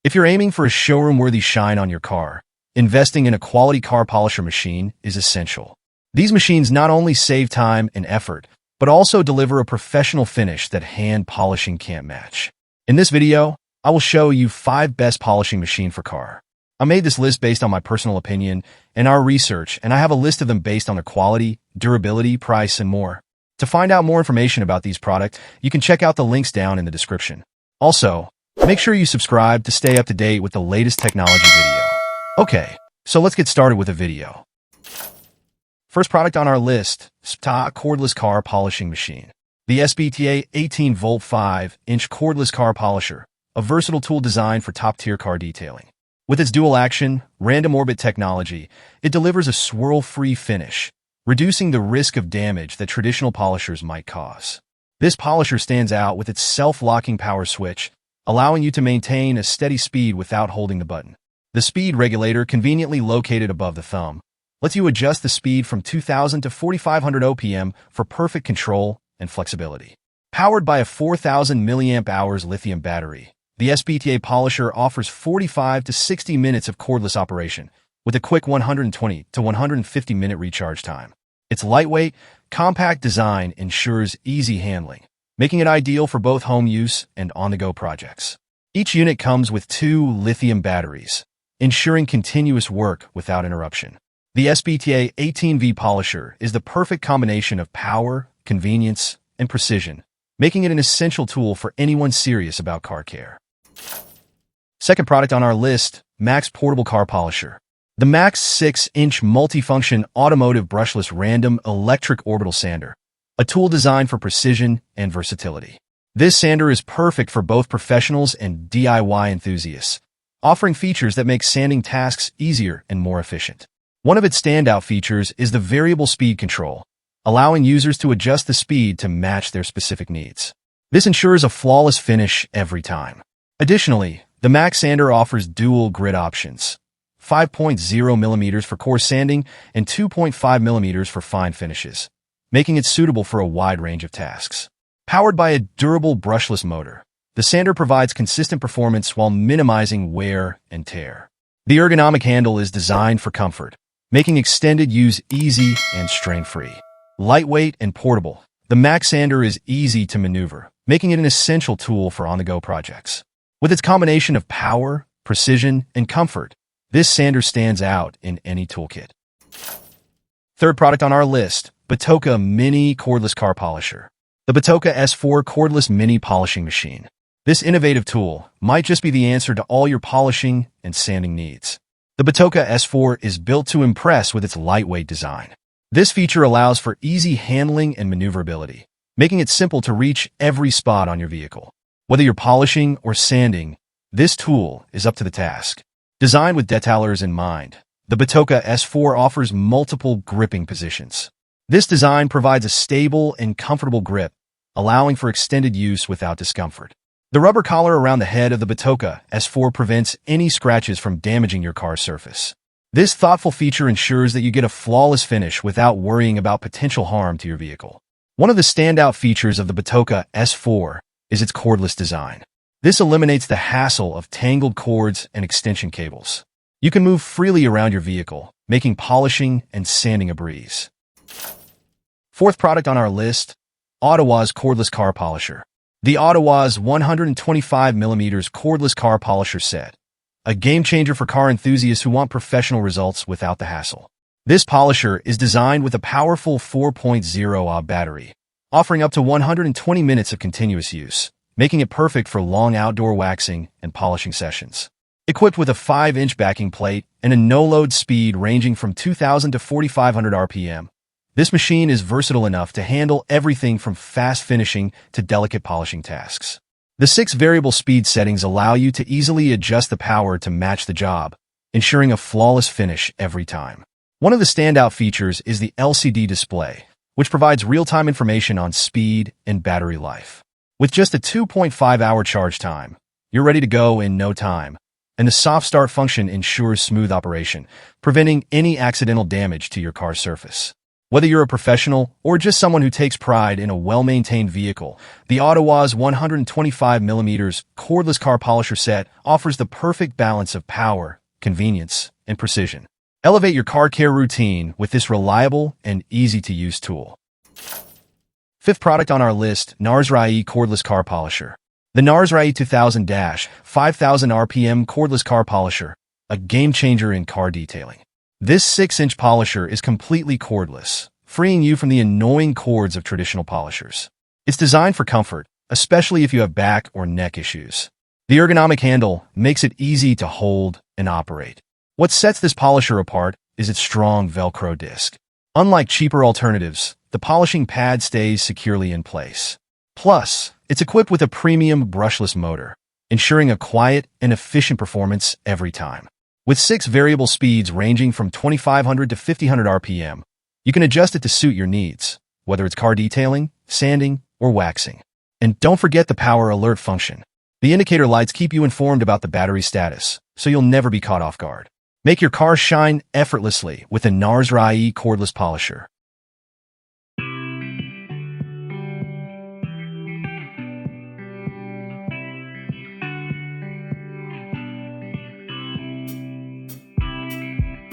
If you're aiming for a showroom-worthy shine on your car, investing in a quality car polisher machine is essential. These machines not only save time and effort, but also deliver a professional finish that hand polishing can't match. In this video, I will show you 5 best polishing machine for car. I made this list based on my personal opinion and our research, and I have a list of them based on their quality, durability, price, and more. To find out more information about these products, you can check out the links down in the description. Also, make sure you subscribe to stay up to date with the latest technology video. Okay, so let's get started with the video. First product on our list, Spta Cordless Car Polishing Machine. The Spta 18-volt 5-inch cordless car polisher, a versatile tool designed for top-tier car detailing. With its dual-action, random orbit technology, it delivers a swirl-free finish, reducing the risk of damage that traditional polishers might cause. This polisher stands out with its self-locking power switch, allowing you to maintain a steady speed without holding the button. The speed regulator, conveniently located above the thumb, lets you adjust the speed from 2,000 to 4,500 OPM for perfect control and flexibility. Powered by a 4,000 mAh lithium battery, the Spta polisher offers 45 to 60 minutes of cordless operation, with a quick 120 to 150 minute recharge time. Its lightweight, compact design ensures easy handling, making it ideal for both home use and on-the-go projects. Each unit comes with 2 lithium batteries, ensuring continuous work without interruption. The Spta 18V polisher is the perfect combination of power, convenience, and precision, making it an essential tool for anyone serious about car care. Second product on our list, Maxxt Portable Car Polisher. The Maxxt 6-inch multifunction automotive brushless random electric orbital sander, a tool designed for precision and versatility. This sander is perfect for both professionals and DIY enthusiasts, offering features that make sanding tasks easier and more efficient. One of its standout features is the variable speed control, allowing users to adjust the speed to match their specific needs. This ensures a flawless finish every time. Additionally, the Maxxt sander offers dual grit options, 5.0 mm for coarse sanding and 2.5 mm for fine finishes, making it suitable for a wide range of tasks. Powered by a durable brushless motor, the sander provides consistent performance while minimizing wear and tear. The ergonomic handle is designed for comfort, making extended use easy and strain-free. Lightweight and portable, the Maxxt sander is easy to maneuver, making it an essential tool for on-the-go projects. With its combination of power, precision, and comfort, this sander stands out in any toolkit. Third product on our list, BOKA Mini Cordless Car Polisher. The Batoca S4 Cordless Mini Polishing Machine. This innovative tool might just be the answer to all your polishing and sanding needs. The Batoca S4 is built to impress with its lightweight design. This feature allows for easy handling and maneuverability, making it simple to reach every spot on your vehicle. Whether you're polishing or sanding, this tool is up to the task. Designed with detailers in mind, the Batoca S4 offers multiple gripping positions. This design provides a stable and comfortable grip, allowing for extended use without discomfort. The rubber collar around the head of the Batoca S4 prevents any scratches from damaging your car's surface. This thoughtful feature ensures that you get a flawless finish without worrying about potential harm to your vehicle. One of the standout features of the Batoca S4 is its cordless design. This eliminates the hassle of tangled cords and extension cables. You can move freely around your vehicle, making polishing and sanding a breeze. Fourth product on our list, Autiwoz Cordless Car Polisher. The Autiwoz 125 mm Cordless Car Polisher Set, a game-changer for car enthusiasts who want professional results without the hassle. This polisher is designed with a powerful 4.0 Ah battery, offering up to 120 minutes of continuous use, making it perfect for long outdoor waxing and polishing sessions. Equipped with a 5-inch backing plate and a no-load speed ranging from 2,000 to 4,500 RPM, this machine is versatile enough to handle everything from fast finishing to delicate polishing tasks. The 6 variable speed settings allow you to easily adjust the power to match the job, ensuring a flawless finish every time. One of the standout features is the LCD display, which provides real-time information on speed and battery life. With just a 2.5-hour charge time, you're ready to go in no time, and the soft start function ensures smooth operation, preventing any accidental damage to your car's surface. Whether you're a professional or just someone who takes pride in a well-maintained vehicle, the Autiwoz 125mm Cordless Car Polisher Set offers the perfect balance of power, convenience, and precision. Elevate your car care routine with this reliable and easy-to-use tool. Fifth product on our list, NarzrIe Cordless Car Polisher. The NarzrIe 2000-5000 RPM Cordless Car Polisher, a game-changer in car detailing. This 6-inch polisher is completely cordless, freeing you from the annoying cords of traditional polishers. It's designed for comfort, especially if you have back or neck issues. The ergonomic handle makes it easy to hold and operate. What sets this polisher apart is its strong Velcro disc. Unlike cheaper alternatives, the polishing pad stays securely in place. Plus, it's equipped with a premium brushless motor, ensuring a quiet and efficient performance every time. With 6 variable speeds ranging from 2500 to 5000 RPM, you can adjust it to suit your needs, whether it's car detailing, sanding, or waxing. And don't forget the power alert function. The indicator lights keep you informed about the battery status, so you'll never be caught off guard. Make your car shine effortlessly with a NarzrIe cordless polisher.